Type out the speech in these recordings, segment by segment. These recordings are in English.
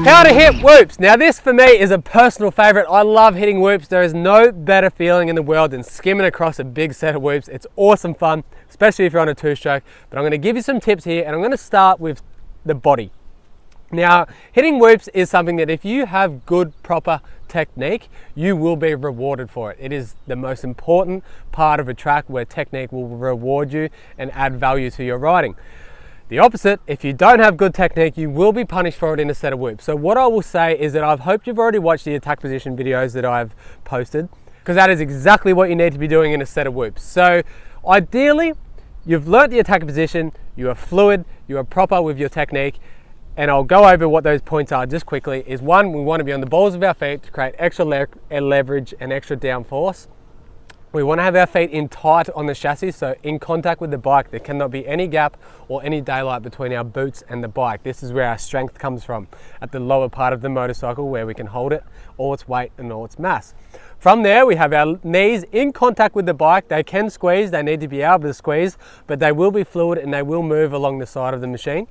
How to hit whoops. Now this for me is a personal favorite. I love hitting whoops. There is no better feeling in the world than skimming across a big set of whoops. It's awesome fun, especially if you're on a two-stroke. But I'm going to give you some tips here, and I'm going to start with the body. Now, hitting whoops is something that if you have good, proper technique, you will be rewarded for it. It is the most important part of a track where technique will reward you and add value to your riding. The opposite, if you don't have good technique, you will be punished for it in a set of whoops. So what I will say is that I've hoped you've already watched the attack position videos that I've posted, because that is exactly what you need to be doing in a set of whoops. So ideally, you've learnt the attack position, you are fluid, you are proper with your technique, and I'll go over what those points are just quickly. Is one, we want to be on the balls of our feet to create extra leverage and extra downforce. We want to have our feet in tight on the chassis, so in contact with the bike. There cannot be any gap or any daylight between our boots and the bike. This is where our strength comes from, at the lower part of the motorcycle, where we can hold it, all its weight and all its mass. From there, we have our knees in contact with the bike. They can squeeze, they need to be able to squeeze, but they will be fluid and they will move along the side of the machine.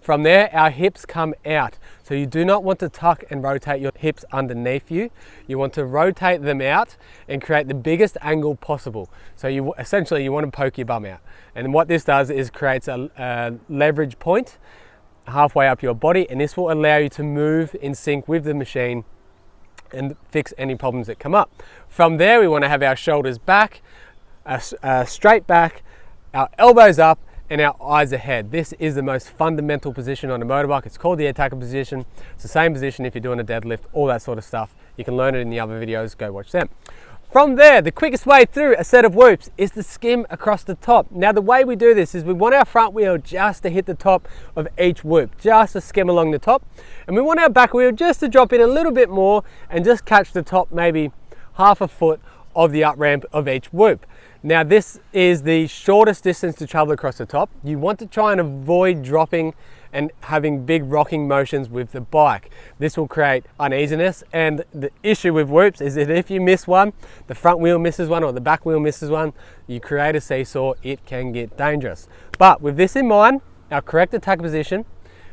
From there, our hips come out. So you do not want to tuck and rotate your hips underneath you. You want to rotate them out and create the biggest angle possible. So you essentially, you want to poke your bum out. And what this does is creates a leverage point halfway up your body, and this will allow you to move in sync with the machine and fix any problems that come up. From there, we want to have our shoulders back, straight back, our elbows up, and our eyes ahead. This is the most fundamental position on a motorbike. It's called the attacker position. It's the same position if you're doing a deadlift, all that sort of stuff. You can learn it in the other videos, go watch them. From there, the quickest way through a set of whoops is to skim across the top. Now the way we do this is we want our front wheel just to hit the top of each whoop, just to skim along the top. And we want our back wheel just to drop in a little bit more and just catch the top, maybe half a foot of the up ramp of each whoop. Now this is the shortest distance to travel across the top. You want to try and avoid dropping and having big rocking motions with the bike. This will create uneasiness, and the issue with whoops is that if you miss one, the front wheel misses one or the back wheel misses one, you create a seesaw, it can get dangerous. But with this in mind, our correct attack position,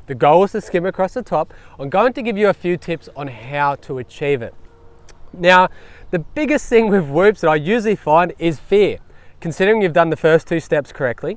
the goal is to skim across the top. I'm going to give you a few tips on how to achieve it. Now, the biggest thing with whoops that I usually find is fear. Considering you've done the first two steps correctly,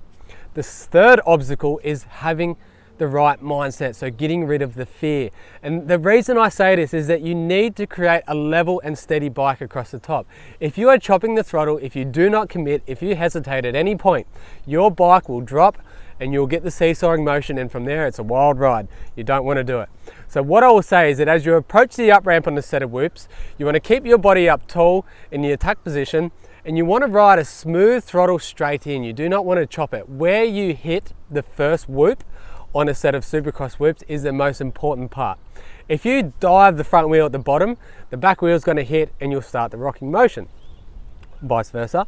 the third obstacle is having the right mindset, so getting rid of the fear. And the reason I say this is that you need to create a level and steady bike across the top. If you are chopping the throttle, if you do not commit, if you hesitate at any point, your bike will drop and you'll get the seesawing motion, and from there it's a wild ride. You don't want to do it. So what I will say is that as you approach the up ramp on the set of whoops, you want to keep your body up tall in the attack position, and you want to ride a smooth throttle straight in. You do not want to chop it. Where you hit the first whoop on a set of Supercross whoops is the most important part. If you dive the front wheel at the bottom, the back wheel is going to hit and you'll start the rocking motion. Vice versa.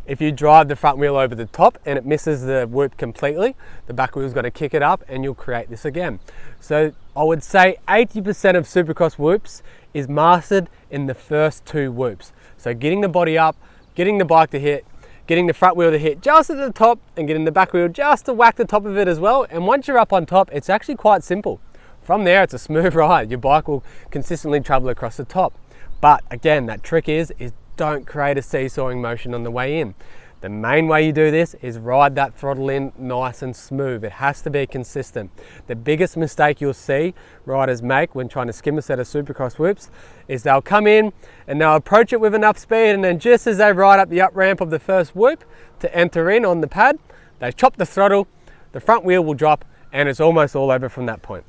If you drive the front wheel over the top and it misses the whoop completely, the back wheel is going to kick it up and you'll create this again. So I would say 80% of Supercross whoops is mastered in the first two whoops. So getting the body up, getting the bike to hit, getting the front wheel to hit just at the top, and getting the back wheel just to whack the top of it as well. And once you're up on top, it's actually quite simple. From there, it's a smooth ride. Your bike will consistently travel across the top. But again, that trick is don't create a seesawing motion on the way in. The main way you do this is ride that throttle in nice and smooth. It has to be consistent. The biggest mistake you'll see riders make when trying to skim a set of Supercross whoops is they'll come in and they'll approach it with enough speed, and then just as they ride up the up ramp of the first whoop to enter in on the pad, they chop the throttle, the front wheel will drop, and it's almost all over from that point.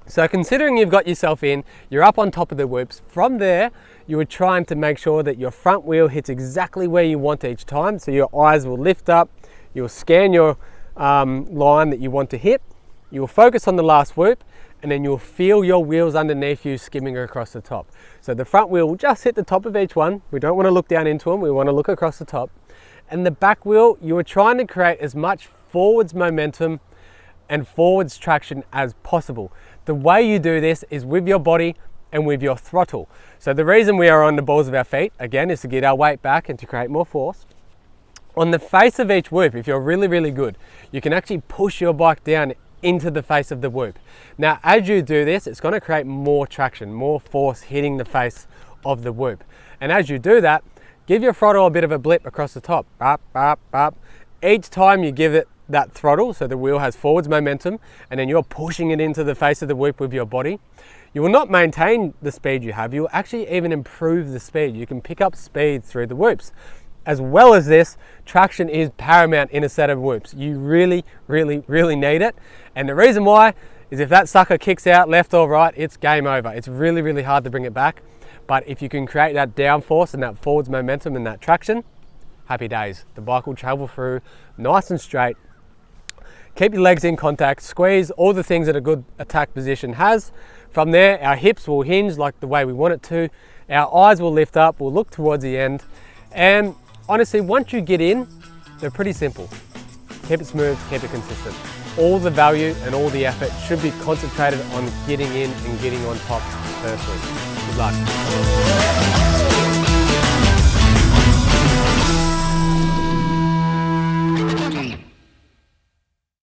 So considering you've got yourself in, you're up on top of the whoops, from there you are trying to make sure that your front wheel hits exactly where you want each time. So your eyes will lift up, you'll scan your line that you want to hit, you'll focus on the last whoop, and then you'll feel your wheels underneath you skimming across the top. So the front wheel will just hit the top of each one. We don't want to look down into them, we want to look across the top. And the back wheel, you are trying to create as much forwards momentum and forwards traction as possible. The way you do this is with your body and with your throttle. So the reason we are on the balls of our feet, again, is to get our weight back and to create more force. On the face of each whoop, if you're really, really good, you can actually push your bike down into the face of the whoop. Now, as you do this, it's going to create more traction, more force hitting the face of the whoop. And as you do that, give your throttle a bit of a blip across the top. Bop, bop, bop. Each time you give it that throttle, so the wheel has forwards momentum, and then you're pushing it into the face of the whoop with your body, you will not maintain the speed you have, you'll actually even improve the speed. You can pick up speed through the whoops. As well as this, traction is paramount in a set of whoops. You really, really, really need it. And the reason why is if that sucker kicks out left or right, it's game over. It's really, really hard to bring it back. But if you can create that downforce and that forwards momentum and that traction, happy days. The bike will travel through nice and straight. Keep your legs in contact, squeeze all the things that a good attack position has. From there, our hips will hinge like the way we want it to. Our eyes will lift up, we'll look towards the end. And honestly, once you get in, they're pretty simple. Keep it smooth, keep it consistent. All the value and all the effort should be concentrated on getting in and getting on top firstly. Good luck.